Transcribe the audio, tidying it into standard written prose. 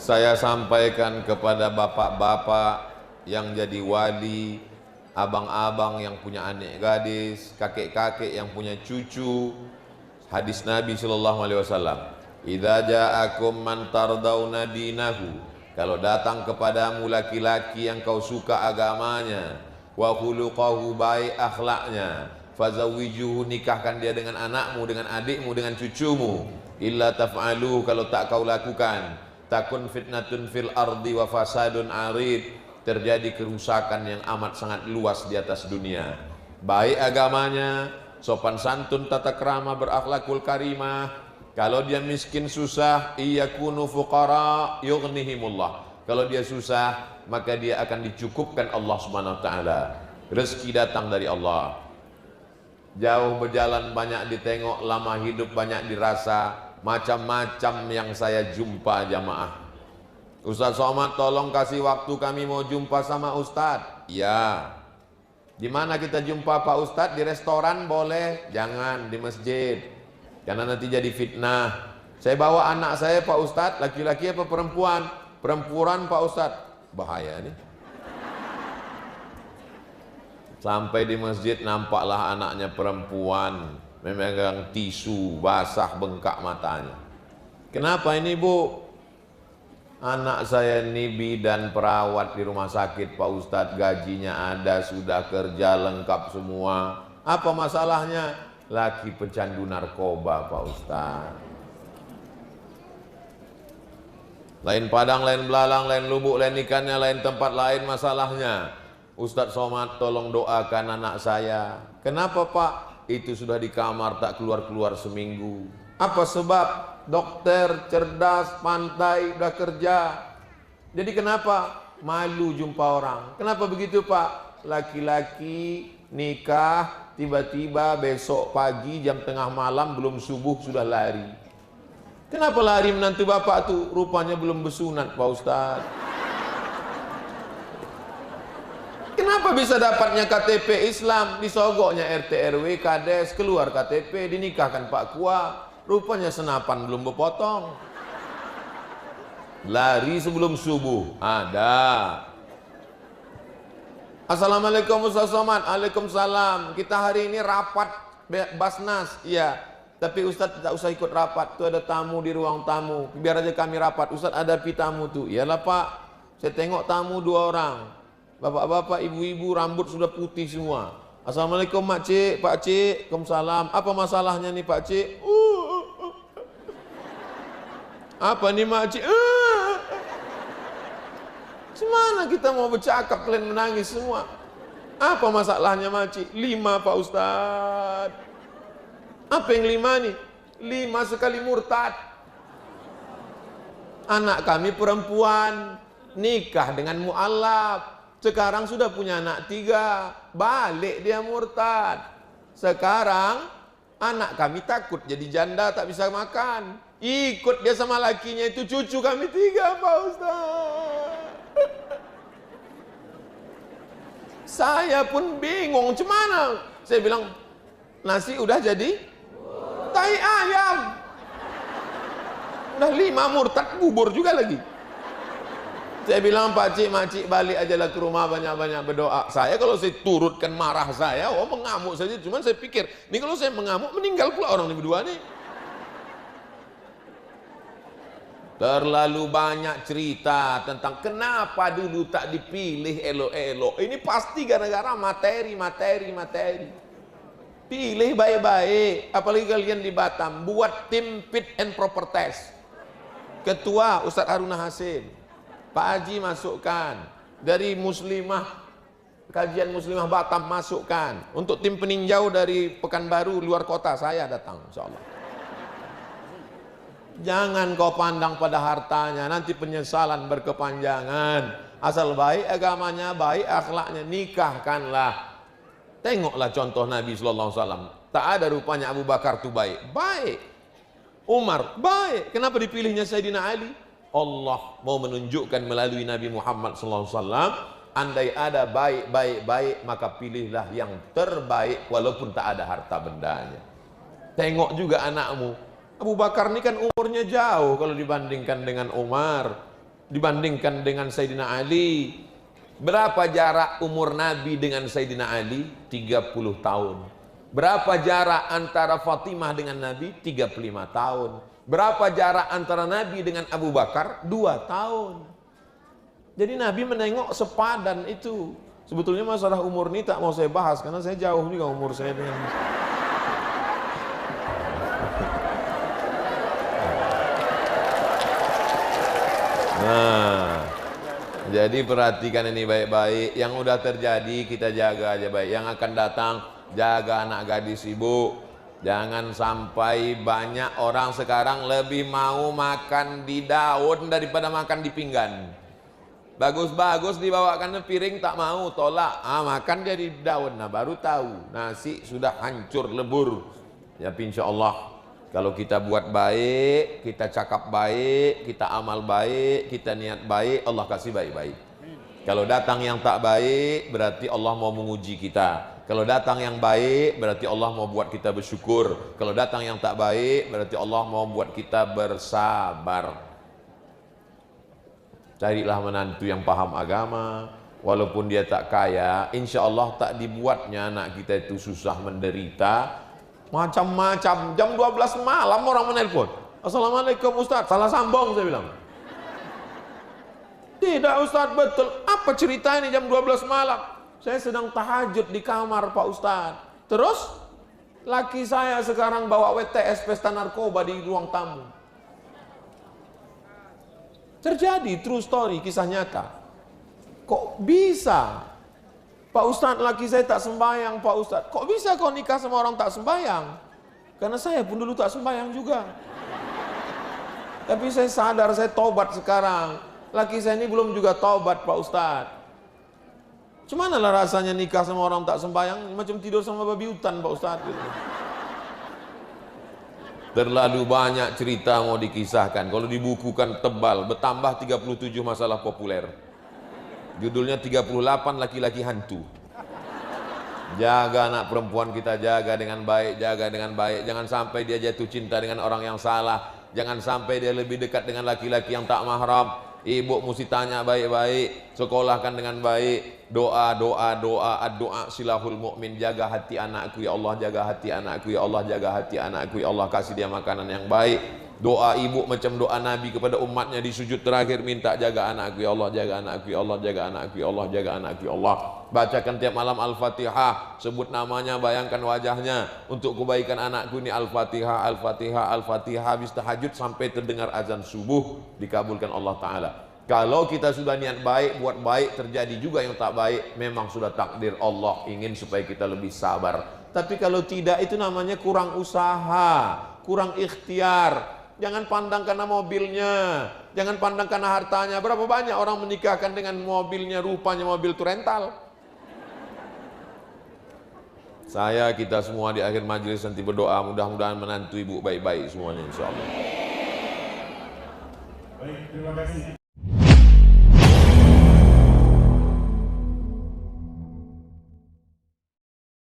Saya sampaikan kepada bapak-bapak yang jadi wali, abang-abang yang punya adik gadis, kakek-kakek yang punya cucu, hadis Nabi SAW, idza ja'akum man tardawna dinahu, kalau datang kepadamu laki-laki yang kau suka agamanya, wa khuluquhu, baik akhlaknya, fazawwijuhu, nikahkan dia dengan anakmu, dengan adikmu, dengan cucumu. Illa taf'alu, kalau tak kau lakukan, takun fitnatun fil ardi wa fasadun arid, terjadi kerusakan yang amat sangat luas di atas dunia. Baik agamanya, sopan santun, tata krama, berakhlakul karimah. Kalau dia miskin susah, iyakunu fuqara yughnihimullah, kalau dia susah maka dia akan dicukupkan Allah Subhanahu wa taala. Rezeki datang dari Allah. Jauh berjalan banyak ditengok, lama hidup banyak dirasa. Macam-macam yang saya jumpa jamaah. Ustaz Somad, tolong kasih waktu, kami mau jumpa sama Ustaz. Ya. Di mana kita jumpa Pak Ustaz? Di restoran boleh, jangan di masjid, karena nanti jadi fitnah. Saya bawa anak saya Pak Ustaz, laki-laki apa perempuan? Perempuan Pak Ustaz. Bahaya nih. Sampai di masjid nampaklah anaknya perempuan, memegang tisu basah, bengkak matanya. Kenapa ini Bu? Anak saya ini bidan perawat di rumah sakit Pak Ustadz, gajinya ada, sudah kerja lengkap semua. Apa masalahnya? Laki pecandu narkoba Pak Ustadz. Lain Padang, lain Belalang, lain Lubuk, lain ikannya, lain tempat lain masalahnya. Ustadz Somad, tolong doakan anak saya. Kenapa Pak? Itu sudah di kamar tak keluar-keluar seminggu. Apa sebab? Dokter, cerdas, pantai, udah kerja. Jadi kenapa? Malu jumpa orang. Kenapa begitu Pak? Laki-laki nikah, tiba-tiba besok pagi jam tengah malam belum subuh sudah lari. Kenapa lari menantu bapak tuh? Rupanya belum bersunat Pak Ustadz. Kenapa bisa dapatnya KTP Islam, disogoknya RT RW, Kades, keluar KTP, dinikahkan Pak Kua, rupanya senapan belum berpotong. Lari sebelum subuh. Ada. Assalamualaikum Ustaz Somad. Waalaikumsalam. Kita hari ini rapat Basnas. Iya. Tapi Ustaz tidak usah ikut rapat. Itu ada tamu di ruang tamu. Biar aja kami rapat. Ustaz ada tamu tuh. Iyalah Pak. Saya tengok tamu 2 orang. Bapak-bapak, ibu-ibu, rambut sudah putih semua. Assalamualaikum Mak Cik, Pak Cik. Waalaikumsalam. Apa masalahnya nih Pak Cik? Apa nih Mak Cik? Semana kita mau bercakap, kalian menangis semua. Apa masalahnya Mak Cik? 5 Pak Ustadz. Apa yang 5 nih? 5 sekali murtad. Anak kami perempuan, nikah dengan mu'allaf. Sekarang sudah punya anak 3, balik dia murtad. Sekarang anak kami takut jadi janda, tak bisa makan. Ikut dia sama lakinya, itu cucu kami 3 Pak Ustaz. Saya pun bingung, gimana? Saya bilang, nasi udah jadi tai ayam. Udah 5 murtad, bubur juga lagi. Saya bilang, Pak Cik, Mak Cik, balik ajalah ke rumah, banyak-banyak berdoa. Saya kalau saya turutkan marah saya, mengamuk saja. Cuman saya pikir, ini kalau saya mengamuk, meninggal pula orang ini berdua nih. Terlalu banyak cerita tentang kenapa dulu tak dipilih elok-elok. Ini pasti gara-gara materi. Pilih baik-baik. Apalagi kalian di Batam, buat tim fit and proper test. Ketua Ustadz Haruna Hasim, Pak Haji masukkan, dari Muslimah, kajian Muslimah Batam masukkan, untuk tim peninjau dari Pekanbaru luar kota saya datang insyaallah. Jangan kau pandang pada hartanya, nanti penyesalan berkepanjangan. Asal baik agamanya, baik akhlaknya, nikahkanlah. Tengoklah contoh Nabi SAW. Tak ada rupanya Abu Bakar itu baik. Umar baik. Kenapa dipilihnya Sayyidina Ali? Allah mau menunjukkan melalui Nabi Muhammad SAW, andai ada baik, maka pilihlah yang terbaik walaupun tak ada harta bendanya. Tengok juga anakmu. Abu Bakar ini kan umurnya jauh kalau dibandingkan dengan Umar. dibandingkan dengan Sayyidina Ali. Berapa jarak umur Nabi dengan Sayyidina Ali? 30 tahun. Berapa jarak antara Fatimah dengan Nabi? 35 tahun. Berapa jarak antara Nabi dengan Abu Bakar? 2 tahun. Jadi Nabi menengok sepadan itu. Sebetulnya masalah umur ini tak mau saya bahas, karena saya jauh juga umur saya dengan... Nah, jadi perhatikan ini baik-baik. Yang udah terjadi kita jaga aja baik. Yang akan datang, jaga anak gadis ibu. Jangan sampai banyak orang sekarang lebih mau makan di daun daripada makan di pinggan. Bagus-bagus dibawakan piring tak mau, tolak. Makan dia di daun. Nah baru tahu nasi sudah hancur lebur. Ya insya Allah kalau kita buat baik, kita cakap baik, kita amal baik, kita niat baik, Allah kasih baik-baik. Kalau datang yang tak baik, berarti Allah mau menguji kita. Kalau datang yang baik, berarti Allah mau buat kita bersyukur. Kalau datang yang tak baik, berarti Allah mau buat kita bersabar. Carilah menantu yang paham agama, walaupun dia tak kaya, insya Allah tak dibuatnya anak kita itu susah menderita. Macam-macam, jam 12 malam orang menelpon, Assalamualaikum Ustaz, salah sambung saya bilang. Tidak Ustaz, betul. Apa cerita ini jam 12 malam? Saya sedang tahajud di kamar Pak Ustaz. Terus laki saya sekarang bawa WTS pesta narkoba di ruang tamu. Terjadi, true story, kisah nyata. Kok bisa? Pak Ustadz, laki saya tak sembahyang, Pak Ustadz. Kok bisa kau nikah sama orang tak sembahyang? Karena saya pun dulu tak sembahyang juga. Tapi saya sadar, saya tobat sekarang. Laki saya ini belum juga tobat, Pak Ustadz. Cuman lah rasanya nikah sama orang tak sembahyang, macam tidur sama babi hutan, Pak Ustadz. Gitu. Terlalu banyak cerita mau dikisahkan. Kalau dibukukan tebal, bertambah 37 masalah populer. Judulnya 38 laki-laki hantu. Jaga anak perempuan kita, jaga dengan baik, jaga dengan baik. Jangan sampai dia jatuh cinta dengan orang yang salah. Jangan sampai dia lebih dekat dengan laki-laki yang tak mahram. Ibu mesti tanya baik-baik, sekolahkan dengan baik. Doa silahul mukmin. Jaga hati anakku ya Allah, jaga hati anakku ya Allah, jaga hati anakku ya Allah, kasih dia makanan yang baik. Doa ibu macam doa Nabi kepada umatnya di sujud terakhir, minta jaga anakku ya Allah, jaga anakku ya Allah, jaga anakku ya Allah, jaga anakku ya Allah. Bacakan tiap malam Al-Fatihah, sebut namanya, bayangkan wajahnya. Untuk kebaikan anakku ini Al-Fatihah, Al-Fatihah, Al-Fatihah. Habis tahajud sampai terdengar azan subuh, dikabulkan Allah Ta'ala. Kalau kita sudah niat baik, buat baik, terjadi juga yang tak baik, memang sudah takdir Allah ingin supaya kita lebih sabar. Tapi kalau tidak, itu namanya kurang usaha, kurang ikhtiar. Jangan pandang karena mobilnya, jangan pandang karena hartanya. Berapa banyak orang menikahkan dengan mobilnya, rupanya mobil itu rental. Saya, kita semua di akhir majelis nanti berdoa, mudah-mudahan menantu ibu baik-baik semuanya insya Allah. Baik, terima kasih.